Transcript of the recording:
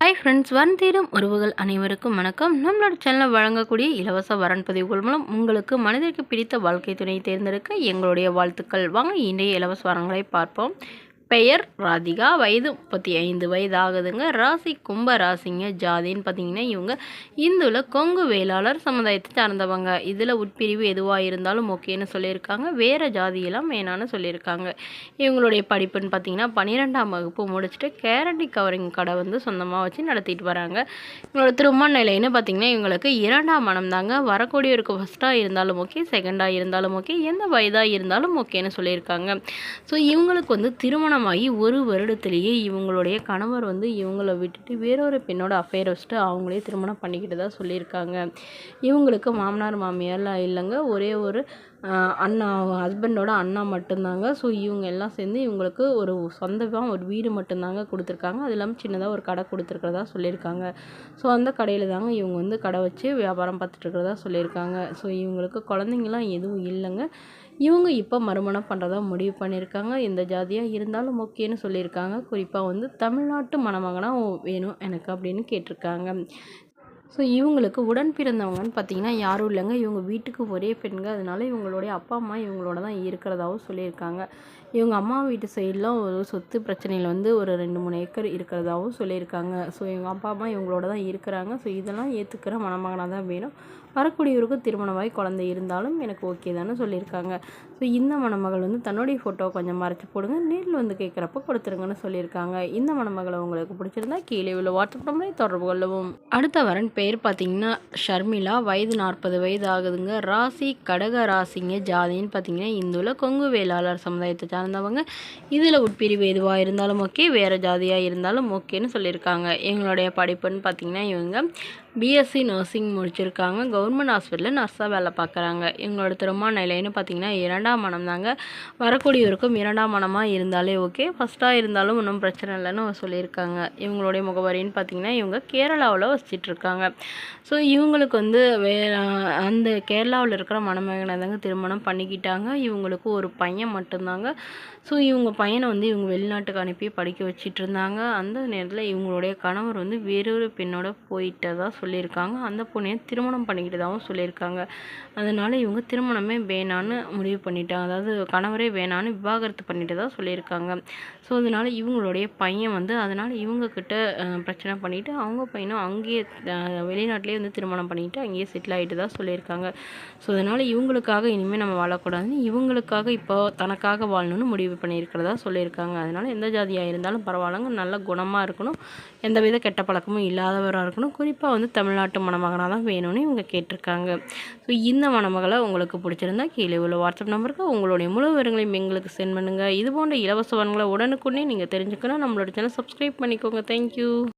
Hi friends, வன்தீரும் உறவுகள் அனைவருக்கும் வணக்கம். நம்மளோட சேனலில் வழங்கக்கூடிய இலவச வரன் பதிவுகள் மூலம் உங்களுக்கு மனிதருக்கு பிடித்த வாழ்க்கை துணையை தேர்ந்தெடுக்க எங்களுடைய வாழ்த்துக்கள். வாங்க இன்றைய இலவச வரங்களை பார்ப்போம். பெயர் ராதிகா, வயது 35 வயது ஆகுதுங்க. ராசி கும்ப ராசிங்க. ஜாதின்னு பார்த்தீங்கன்னா இவங்க இந்துவில் கொங்கு வேளாளர் சமுதாயத்தை சார்ந்தவங்க. இதில் உட்பிரிவு எதுவாக இருந்தாலும் ஓகேன்னு சொல்லியிருக்காங்க. வேறு ஜாதியெல்லாம் வேணான்னு சொல்லியிருக்காங்க. இவங்களுடைய படிப்புன்னு பார்த்தீங்கன்னா 12ஆம் வகுப்பு முடிச்சுட்டு கேரண்டி கவரிங் கடை சொந்தமாக வச்சு நடத்திட்டு வராங்க. இவங்களோட திருமண நிலைன்னு பார்த்தீங்கன்னா இவங்களுக்கு 2ஆம் மனம் தாங்க. வரக்கூடியவருக்கு ஃபஸ்ட்டாக இருந்தாலும் ஓகே, செகண்டாக இருந்தாலும் ஓகே, எந்த வயதாக இருந்தாலும் ஓகேன்னு சொல்லியிருக்காங்க. ஸோ இவங்களுக்கு திருமணமாகி 1 வருடத்திலேயே இவங்களுடைய கணவர் இவங்கள விட்டுட்டு வேறொரு பெண்ணோட அஃபேர் வச்சுட்டு அவங்களே திருமணம் பண்ணிக்கிட்டதா சொல்லியிருக்காங்க. இவங்களுக்கு மாமனார் மாமியார்லாம் இல்லைங்க. ஒரே ஒரு அண்ணா, ஹஸ்பண்டோட அண்ணா மட்டும்தாங்க. ஸோ இவங்க எல்லாம் சேர்ந்து இவங்களுக்கு ஒரு சொந்தமாக ஒரு வீடு மட்டும்தாங்க கொடுத்துருக்காங்க. அது இல்லாமல் சின்னதாக ஒரு கடை கொடுத்துருக்கிறதா சொல்லியிருக்காங்க. ஸோ அந்த கடையில் தாங்க இவங்க கடை வச்சு வியாபாரம் பார்த்துட்ருக்கிறதா சொல்லியிருக்காங்க. ஸோ இவங்களுக்கு குழந்தைங்களாம் எதுவும் இல்லைங்க. இவங்க இப்போ மறுமணம் பண்ணுறதா முடிவு பண்ணியிருக்காங்க. எந்த ஜாதியாக இருந்தாலும் ஓகேன்னு சொல்லியிருக்காங்க. குறிப்பாக தமிழ்நாட்டு மணமகனாக வேணும் எனக்கு அப்படின்னு கேட்டிருக்காங்க. ஸோ இவங்களுக்கு உடன் பிறந்தவங்கன்னு பார்த்தீங்கன்னா யாரும் இல்லைங்க. இவங்க வீட்டுக்கு ஒரே பெண்கள். அதனால இவங்களுடைய அப்பா அம்மா இவங்களோட தான் இருக்கிறதாகவும் சொல்லியிருக்காங்க. இவங்க அம்மா வீட்டு சைடெலாம் ஒரு சொத்து பிரச்சனையில் ஒரு 2-3 ஏக்கர் இருக்கிறதாகவும் சொல்லியிருக்காங்க. ஸோ இவங்க அப்பா அம்மா இவங்களோட தான் இருக்கிறாங்க. ஸோ இதெல்லாம் ஏற்றுக்கிற மணமகனாக தான் வேணும். வரக்கூடியவருக்கு திருமணமாகி குழந்தை இருந்தாலும் எனக்கு ஓகே தானே சொல்லியிருக்காங்க. ஸோ இந்த மணமகள் தன்னுடைய ஃபோட்டோ கொஞ்சம் மறைச்சி போடுங்க, நேரில் கேட்குறப்ப கொடுத்துருங்கன்னு சொல்லியிருக்காங்க. இந்த மணமகளை உங்களுக்கு பிடிச்சிருந்தா கீழே உள்ள வாட்ஸ்அப் நம்பரை தொடர்பு கொள்ளவும். அடுத்த வரன் பேர் பார்த்தீங்கன்னா ஷர்மிளா, வயது 40 வயது ஆகுதுங்க. ராசி கடக ராசிங்க. ஜாதின்னு பார்த்தீங்கன்னா இந்துவில் கொங்கு வேளாளர் சமுதாயத்தை சார்ந்தவங்க. இதில் உட்பிரிவு எதுவாக இருந்தாலும் ஓகே, வேறு ஜாதியாக இருந்தாலும் ஓகேன்னு சொல்லியிருக்காங்க. எங்களுடைய படிப்புன்னு பார்த்தீங்கன்னா இவங்க பிஎஸ்சி நர்சிங் முடிச்சிருக்காங்க. கவர்மெண்ட் ஹாஸ்பிட்டலில் நர்ஸாக வேலை பார்க்குறாங்க. இவங்களோட திருமண நிலைன்னு பார்த்தீங்கன்னா 2ஆம் மனம் தாங்க. வரக்கூடியவருக்கும் 2ஆம் மனமாக இருந்தாலே ஓகே, ஃபஸ்ட்டாக இருந்தாலும் ஒன்றும் பிரச்சனை இல்லைன்னு சொல்லியிருக்காங்க. இவங்களுடைய முகவரின்னு பார்த்தீங்கன்னா இவங்க கேரளாவில் வசிச்சிட்ருக்காங்க. ஸோ இவங்களுக்கு அந்த கேரளாவில் இருக்கிற மணமகனை தாங்க திருமணம் பண்ணிக்கிட்டாங்க. இவங்களுக்கு ஒரு பையன் மட்டும்தாங்க. ஸோ இவங்க பையனை இவங்க வெளிநாட்டுக்கு அனுப்பி படிக்க வச்சிட்டு இருந்தாங்க. அந்த நேரத்தில் இவங்களுடைய கணவர் வேறொரு பெண்ணோட போயிட்டதாக சொல்லியிருக்காங்க. அந்த பொண்ணையை திருமணம் பண்ணிக்கிட்டதாகவும் சொல்லியிருக்காங்க. அதனால் இவங்க திருமணமே வேணான்னு முடிவு பண்ணிட்டாங்க. அதாவது கணவரே வேணான்னு விவாகரத்து பண்ணிட்டதாக சொல்லியிருக்காங்க. ஸோ அதனால் இவங்களுடைய பையன் அதனால் இவங்கக்கிட்ட பிரச்சனை பண்ணிவிட்டு அவங்க பையனும் அங்கேயே வெளிநாட்டிலே திருமணம் பண்ணிக்கிட்டு அங்கேயே செட்டில் ஆகிட்டு தான் சொல்லியிருக்காங்க. ஸோ அதனால் இவங்களுக்காக இனிமேல் நம்ம வாழக்கூடாதுன்னு இவங்களுக்காக இப்போ தனக்காக வாழணும்னு முடிவு பண்ணியிருக்கிறதா சொல்லியிருக்காங்க. அதனால் எந்த ஜாதியாக இருந்தாலும் பரவாயில்லங்க, நல்ல குணமாக இருக்கணும், எந்தவித கெட்ட பழக்கமும் இல்லாதவராக இருக்கணும். குறிப்பாக தமிழ்நாட்டு மணமகனாக தான் வேணும்னு இவங்க கேட்டிருக்காங்க. ஸோ இந்த மணமகளை உங்களுக்கு பிடிச்சிருந்தா கீழே உள்ள வாட்ஸ்அப் நம்பருக்கு உங்களுடைய முழு விவரங்களையும் எங்களுக்கு சென்ட் பண்ணுங்கள். இது போன்ற இலவச வரன்களை உடனுக்குடனே நீங்கள் தெரிஞ்சுக்கணும். நம்மளோட சேனல் சப்ஸ்கிரைப் பண்ணிக்கோங்க. தேங்க்யூ.